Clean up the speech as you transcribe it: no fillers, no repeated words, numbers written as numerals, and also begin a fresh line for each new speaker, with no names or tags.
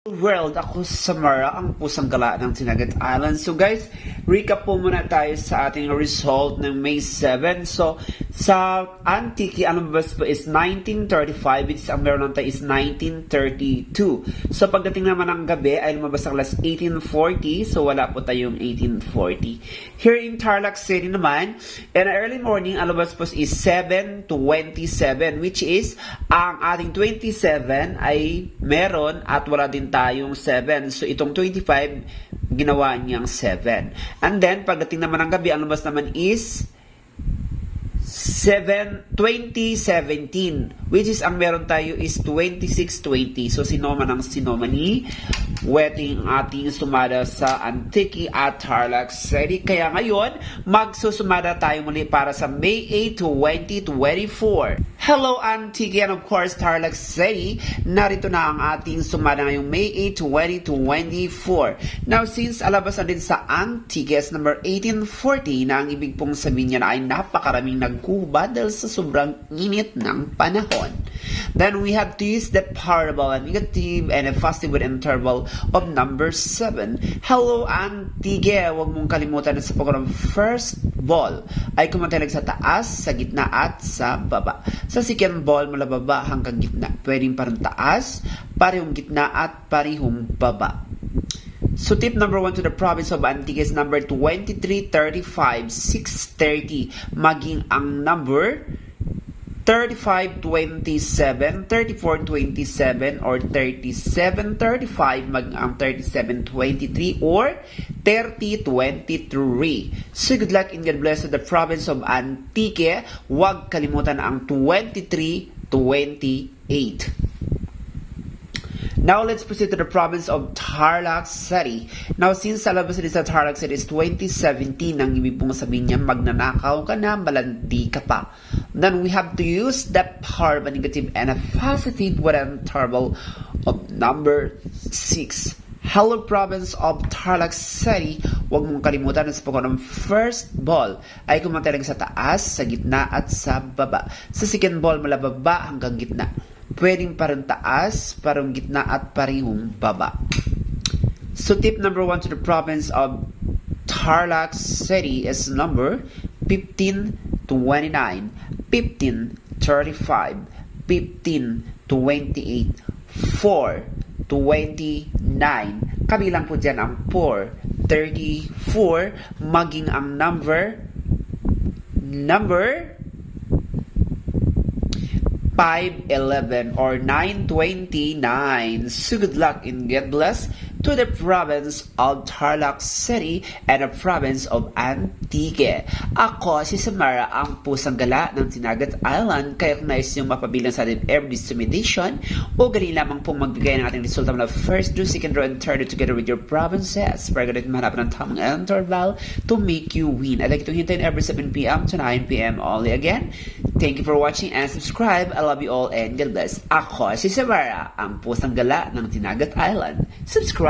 World, ako sa Samara, ang pusang gala ng Sinagat Island. So guys, recap po muna tayo sa ating result ng May 7. So, sa Antique, ang lumabas po is 1935, which ang meron tayo is 1932. So, pagdating naman ng gabi, ay lumabas ang last 1840. So, wala po tayong 1840. Here in Tarlac City naman, in early morning, ang lumabas po is 7:27, which is, ang ating 27 ay meron at wala din tayong 7. So, itong 25, ginawa niyang 7. And then, pagdating naman ng gabi, ang lumabas naman is 2017, which is ang meron tayo is 2620. So, sinoma ng sinomani, wedding ating sumada sa Antique at Tarlac City. Kaya ngayon, magsusumada tayo muli para sa May 8, 2024. Hello Antique and of course Tarlac City. Narito na ang ating sumada ngayong May 8, 2024. Now, since alabas na din sa Antique number 1840 na ang ibig pong sabihin niya na ay napakaraming nagkuba dahil sa sobrang init ng panahon. Then we have to use the parable and negative and a positive with interval of number 7. Hello Antique, huwag mong kalimutan na sa program first ball ay kumantalag sa taas, sa gitna at sa baba. Sa second ball mula baba hanggang gitna, pwedeng parang taas, parehong gitna at parehong baba. So tip number 1 to the province of Antique is number 23, 35, 630. Maging ang number 3527, 3427, or 3735, maging ang 3723 or 3023. So good luck and God bless to the province of Antique. Huwag kalimutan ang 2328. Now, let's proceed to the province of Tarlac City. Now, since sa labas sa Tarlac City is 2017, ang ibig pong sabihin niya, magnanakaw ka na, malandi ka pa. Then, we have to use the power of a negative and a positive with an interval of number 6. Hello, province of Tarlac City. Huwag mong kalimutan na sa pagkakang first ball ay kumantalang sa taas, sa gitna, at sa baba. Sa second ball, mula baba hanggang gitna. Pwedeng parang taas, parang gitna, at parehong baba. So tip number 1 to the province of Tarlac City is number 1529, 1535, 1528, 429. Kabilang po dyan ang 434, maging ang number 511 or 929. So good luck and get blessed to the province of Tarlac City and the province of Antique. Ako si Samara, ang pusang gala ng Sinagat Island. Kaya kung nais niyong mapabilang sa ating every dissemination o galing lamang pong magbigay ng ating resulta mula first draw, second draw, and third draw together with your provinces para ganit mahanapan ng tamang interval to make you win. At itong hintayin every 7 p.m. to 9 p.m. only. Again, thank you for watching and subscribe. I love you all and God bless. Ako si Samara, ang pusang gala ng Sinagat Island. Subscribe!